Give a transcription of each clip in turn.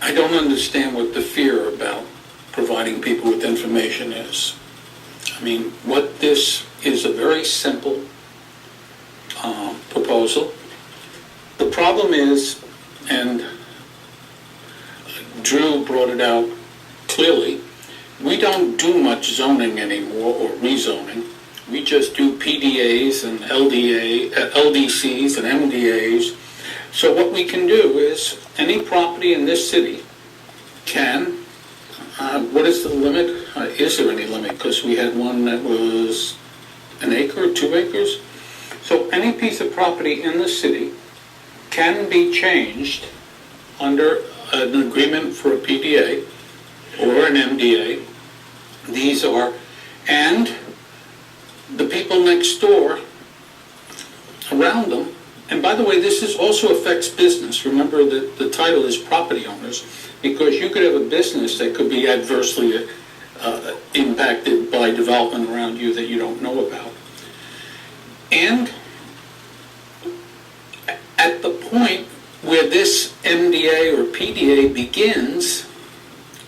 I don't understand what the fear about providing people with information is. I mean, what this is a very simple proposal. The problem is, and Drew brought it out clearly, we don't do much zoning anymore or rezoning. We just do PDAs and LDCs and MDAs. So what we can do is any property in this city can, what is the limit? Is there any limit? Because we had one that was an acre or 2 acres. So any piece of property in the city can be changed under an agreement for a PDA or an MDA. These are, and the people next door around them, and by the way, this also affects business. Remember that the title is property owners, because you could have a business that could be adversely impacted by development around you that you don't know about. And at the point where this MDA or PDA begins,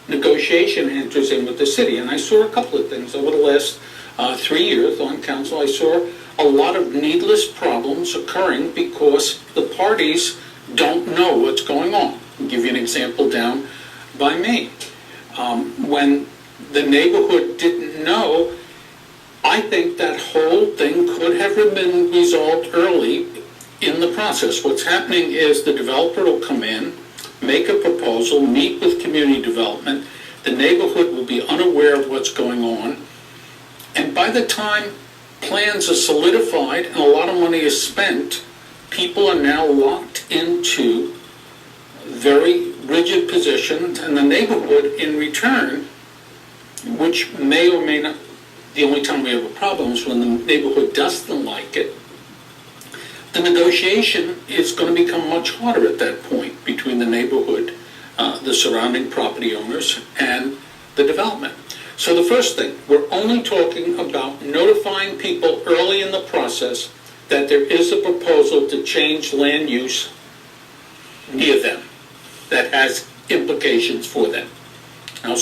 negotiation enters in with the city. And I saw a couple of things over the last 3 years on council. I saw a lot of needless problems occurring because the parties don't know what's going on. I'll give you an example down by me. When the neighborhood didn't know, I think that whole thing could have been resolved early in the process. What's happening is the developer will come in, make a proposal, meet with community development. The neighborhood will be unaware of what's going on. And by the time plans are solidified and a lot of money is spent, people are now locked into very rigid positions, and the neighborhood in return, which may or may not, the only time we have a problem is when the neighborhood doesn't like it, the negotiation is going to become much harder at that point between the neighborhood, the surrounding property owners, and the development. So the first thing, we're only talking about notifying people early in the process that there is a proposal to change land use near them that has implications for them. Now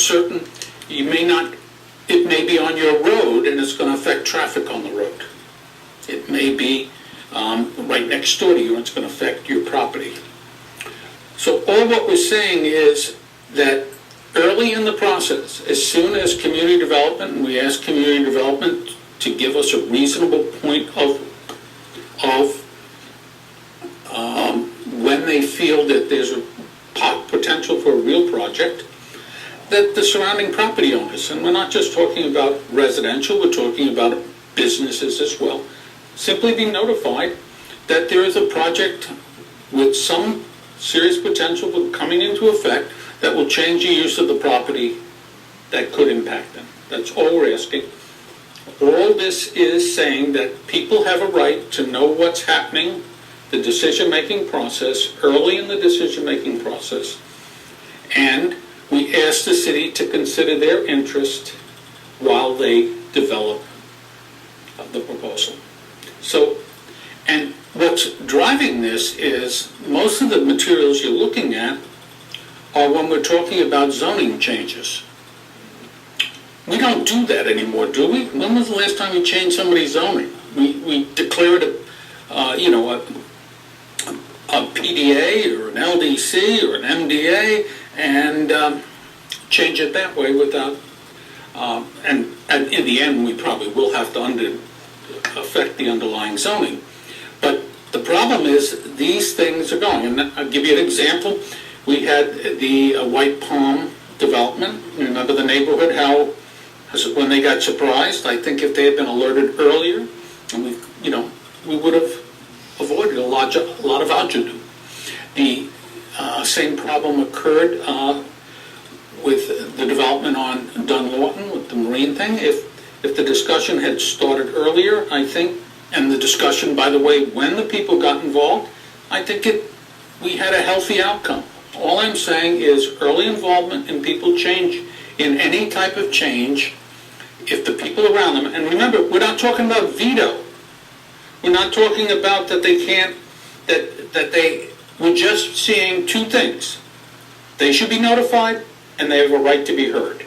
it may be on your road and it's going to affect traffic on the road. It may be right next door to you and it's going to affect your property. So all what we're saying is that early in the process, as soon as community development, and we ask community development to give us a reasonable point of when they feel that there's a potential for a real project, that the surrounding property owners, and we're not just talking about residential, we're talking about businesses as well, simply be notified that there is a project with some serious potential for coming into effect that will change the use of the property that could impact them. That's all we're asking. All this is saying that people have a right to know what's happening, the decision-making process, early in the decision-making process, and we ask the city to consider their interest while they develop the proposal. So, and what's driving this is most of the materials you're looking at are when we're talking about zoning changes. We don't do that anymore, do we? When was the last time we changed somebody's zoning? We declared a PDA or an LDC or an MDA and change it that way without, and in the end we probably will have to affect the underlying zoning. But the problem is these things are going, and I'll give you an example. We had the White Palm development. Remember the neighborhood, how when they got surprised? I think if they had been alerted earlier, and we would have avoided a lot of agita. The same problem occurred with the development on Dunlawton with the marine thing. If the discussion had started earlier, I think, and the discussion, by the way, when the people got involved, I think we had a healthy outcome. All I'm saying is early involvement in people change, in any type of change, if the people around them, and remember, we're not talking about veto. We're not talking about that they can't, we're just seeing two things. They should be notified, and they have a right to be heard.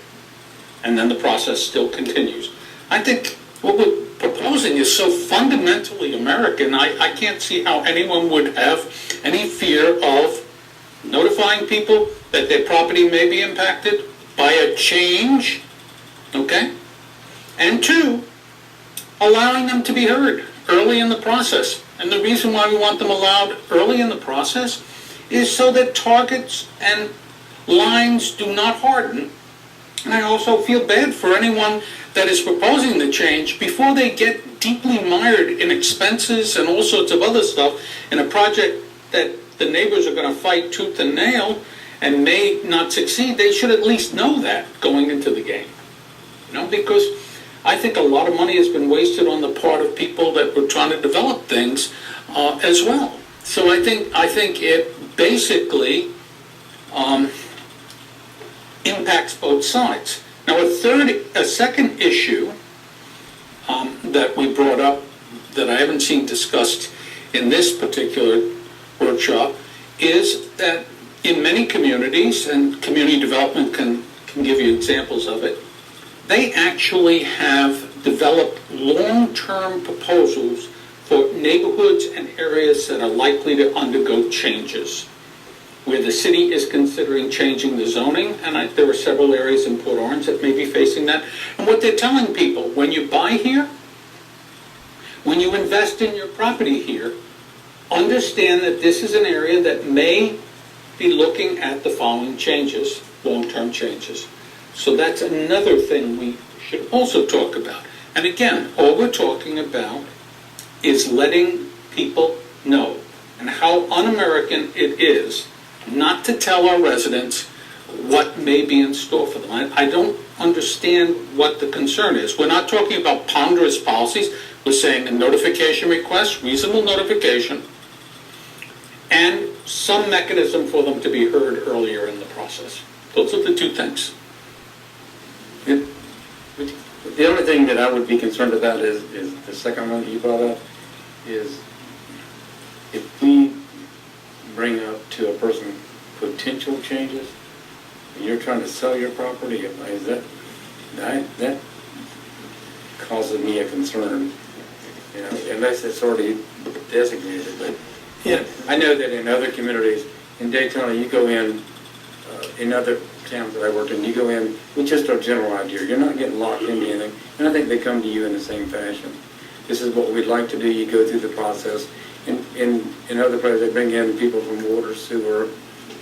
And then the process still continues. I think what we're proposing is so fundamentally American, I can't see how anyone would have any fear of notifying people that their property may be impacted by a change, okay? And two, allowing them to be heard early in the process. And the reason why we want them allowed early in the process is so that targets and lines do not harden. And I also feel bad for anyone that is proposing the change before they get deeply mired in expenses and all sorts of other stuff in a project that the neighbors are going to fight tooth and nail and may not succeed. They should at least know that going into the game. Because I think a lot of money has been wasted on the part of people that were trying to develop things as well. So I think it basically impacts both sides. Now, a second issue that we brought up that I haven't seen discussed in this particular workshop is that in many communities, and community development can give you examples of it, they actually have developed long-term proposals for neighborhoods and areas that are likely to undergo changes, where the city is considering changing the zoning, and there are several areas in Port Orange that may be facing that. And what they're telling people, when you buy here, when you invest in your property here, understand that this is an area that may be looking at the following changes, long-term changes. So that's another thing we should also talk about. And again, all we're talking about is letting people know, and how un-American it is not to tell our residents what may be in store for them. I don't understand what the concern is. We're not talking about ponderous policies. We're saying a notification request, reasonable notification, and some mechanism for them to be heard earlier in the process. Those are the two things. The only thing that I would be concerned about is the second one that you brought up, is if we bring up to a person potential changes, and you're trying to sell your property, is that causes me a concern, unless it's already designated. But Yeah. I know that in other communities, in Daytona, you go in other towns that I worked in, you go in with just a general idea. You're not getting locked into anything. And I think they come to you in the same fashion. This is what we'd like to do. You go through the process. In other places, they bring in people from water, sewer,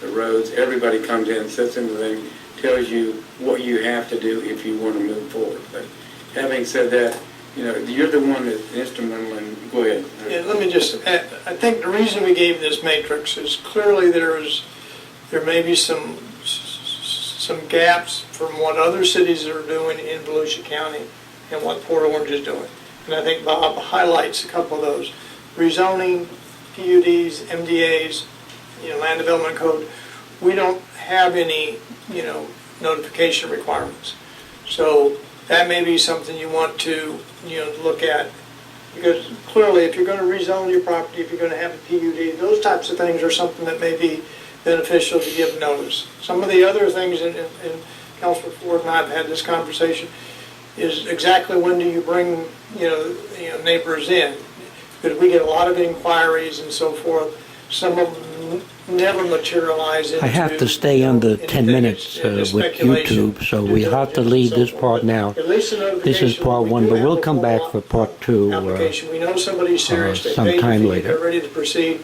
the roads. Everybody comes in, sits in the thing, tells you what you have to do if you want to move forward. But having said that, you're the one that's instrumental in, go ahead. Yeah, let me just add, I think the reason we gave this matrix is clearly there may be some gaps from what other cities are doing in Volusia County and what Port Orange is doing. And I think Bob highlights a couple of those. Rezoning, PUDs, MDAs, land development code, we don't have any, notification requirements. So that may be something you want to, look at. Because clearly, if you're going to rezone your property, if you're going to have a PUD, those types of things are something that may be beneficial to give notice. Some of the other things, and Councilor Ford and I have had this conversation, is exactly when do you bring, neighbors in? Because we get a lot of inquiries and so forth. Some of them never materialize into... I have to stay under 10 minutes with YouTube, so we have to leave this part now. This is part one, but we'll come back for part two application. We know somebody's serious, they paid the sometime fee, later. they're ready to proceed.